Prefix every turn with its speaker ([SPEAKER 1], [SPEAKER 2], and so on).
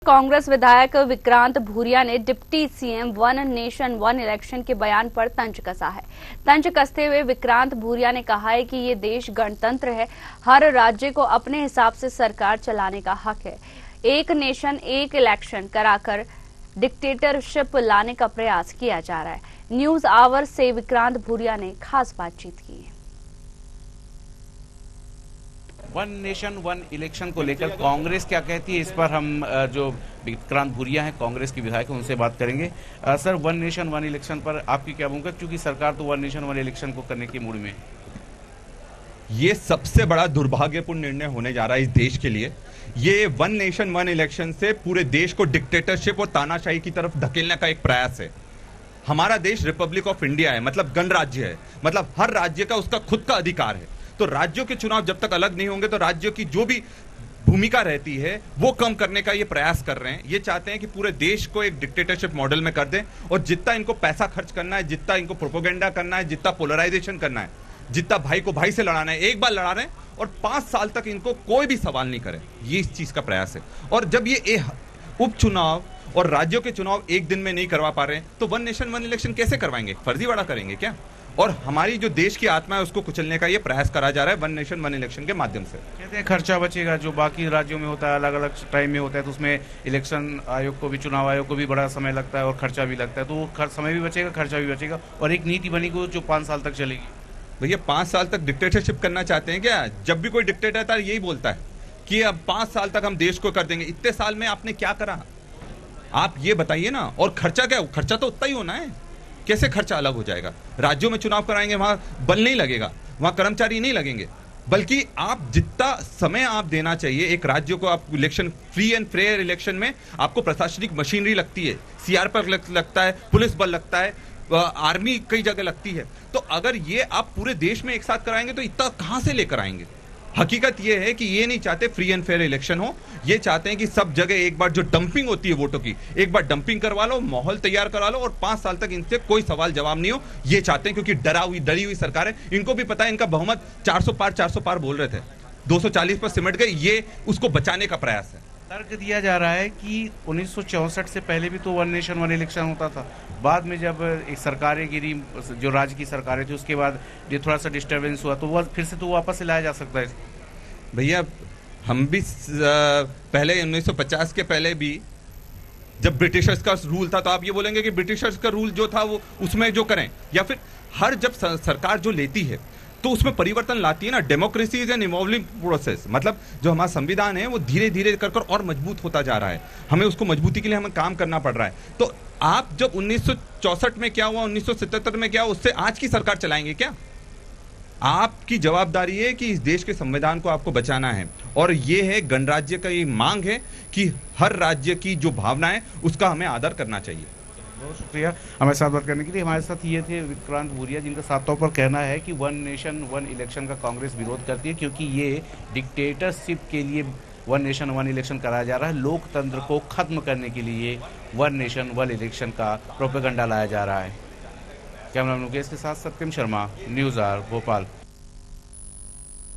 [SPEAKER 1] कांग्रेस विधायक विक्रांत भूरिया ने deputy CM one nation one election के बयान पर तंज कसा है। तंज कसते हुए विक्रांत भूरिया ने कहा है कि ये देश गणतंत्र है, हर राज्य को अपने हिसाब से सरकार चलाने का हक है। एक नेशन एक इलेक्शन कराकर डिक्टेटरशिप लाने का प्रयास किया जा रहा है। न्यूज आवर से विक्रांत भूरिया ने खास बातचीत की है।
[SPEAKER 2] वन नेशन वन इलेक्शन को लेकर कांग्रेस क्या कहती है, इस पर हम जो विक्रांत भूरिया हैं कांग्रेस के विधायक हैं उनसे बात करेंगे। Sir, one nation one election पर आपकी क्या भूमिका, क्योंकि सरकार तो वन नेशन वन इलेक्शन को करने की मूड में।
[SPEAKER 3] ये सबसे बड़ा दुर्भाग्यपूर्ण निर्णय होने जा रहा है इस देश के लिए। ये वन नेशन वन इलेक्शन से पूरे देश को डिक्टेटरशिप और तानाशाही की तरफ धकेलने का एक प्रयास है। हमारा देश रिपब्लिक ऑफ इंडिया है, मतलब गणराज्य है, मतलब हर राज्य का उसका खुद का अधिकार है। तो राज्यों के चुनाव जब तक अलग नहीं होंगे तो राज्यों की जो भी भूमिका रहती है वो कम करने का ये प्रयास कर रहे हैं। ये चाहते हैं कि पूरे देश को एक डिक्टेटरशिप मॉडल में कर दें और जितना इनको पैसा खर्च करना है, जितना इनको प्रोपोगेंडा करना है, जितना पोलराइजेशन करना है, जितना भाई को भाई से लड़ाना है, एक बार लड़ा रहे हैं और 5 साल तक इनको कोई भी सवाल नहीं करे। ये इस चीज का प्रयास है। और जब ये उपचुनाव और राज्यों के चुनाव एक दिन में नहीं करवा पा रहे हैं तो वन नेशन वन इलेक्शन कैसे करवाएंगे? फर्जीवाड़ा करेंगे क्या? और हमारी जो देश की आत्मा है उसको कुचलने का ये प्रयास करा जा रहा है वन नेशन वन इलेक्शन के माध्यम से।
[SPEAKER 2] कहते हैं खर्चा बचेगा, जो बाकी राज्यों में होता है अलग अलग टाइम में होता है, तो उसमें इलेक्शन आयोग को भी, चुनाव आयोग को भी बड़ा समय लगता है और खर्चा भी लगता है, तो वो समय भी बचेगा, खर्चा भी बचेगा और एक नीति बनेगी जो 5 साल तक चलेगी।
[SPEAKER 3] भैया 5 साल तक डिक्टेटरशिप करना चाहते हैं क्या? जब भी कोई डिक्टेटर था यही बोलता है कि अब 5 साल तक हम देश को कर देंगे। इतने साल में आपने क्या करा, आप ये बताइए ना। और खर्चा क्या? खर्चा तो उतना ही होना है। कैसे खर्चा अलग हो जाएगा? राज्यों में चुनाव कराएंगे, वहां बल नहीं लगेगा, वहां कर्मचारी नहीं लगेंगे, बल्कि आप जितना समय आप देना चाहिए एक राज्य को, आप election free and fair election में आपको प्रशासनिक मशीनरी लगती है, सीआरपीएफ लगता है, पुलिस बल लगता है, आर्मी कई जगह लगती है। तो अगर ये आप पूरे देश में एक साथ कराएंगे तो इतना कहां से लेकर आएंगे? हकीकत ये है कि ये नहीं चाहते फ्री एंड फेयर इलेक्शन हो। ये चाहते हैं कि सब जगह एक बार जो डंपिंग होती है वोटों की, एक बार डंपिंग करवा लो, माहौल तैयार करा लो और 5 साल तक इनसे कोई सवाल जवाब नहीं हो। ये चाहते हैं क्योंकि डरी हुई सरकार है। इनको भी पता है इनका बहुमत 400 पार बोल रहे थे, 240 पर सिमट गए। ये उसको बचाने का प्रयास है।
[SPEAKER 2] तर्क दिया जा रहा है कि 1964 से पहले भी तो वन नेशन वन इलेक्शन होता था। बाद में जब एक सरकारें गिरी, जो राज्य की सरकारें थी, उसके बाद ये थोड़ा सा डिस्टर्बेंस हुआ तो वो फिर से तो वापस से लाया जा सकता है।
[SPEAKER 3] भैया हम भी पहले 1950 के पहले भी जब ब्रिटिशर्स का रूल था तो आप ये बोलेंगे कि ब्रिटिशर्स का रूल जो था वो उसमें जो करें, या फिर हर जब सरकार जो लेती है तो उसमें परिवर्तन लाती है ना। Democracy is an evolving process, मतलब जो हमारा संविधान है वो धीरे धीरे कर और मजबूत होता जा रहा है। हमें उसको मजबूती के लिए हमें काम करना पड़ रहा है। तो आप जब 1964 में क्या हुआ, 1977 में क्या हुआ, उससे आज की सरकार चलाएंगे क्या? आपकी जवाबदारी है कि इस देश के संविधान को आपको बचाना है और ये है गणराज्य का ये मांग है कि हर राज्य की जो भावना है उसका हमें आदर करना चाहिए।
[SPEAKER 2] बहुत शुक्रिया हमारे साथ बात करने के लिए। हमारे साथ ये थे विक्रांत भूरिया, जिनका साफ तौर पर कहना है कि वन नेशन वन इलेक्शन का कांग्रेस विरोध करती है क्योंकि ये डिक्टेटरशिप के लिए वन नेशन वन इलेक्शन कराया जा रहा है। लोकतंत्र को खत्म करने के लिए वन नेशन वन इलेक्शन का प्रोपेगेंडा लाया जा रहा है। कैमरा मुकेश के साथ सत्यम शर्मा, न्यूज़ आवर, भोपाल।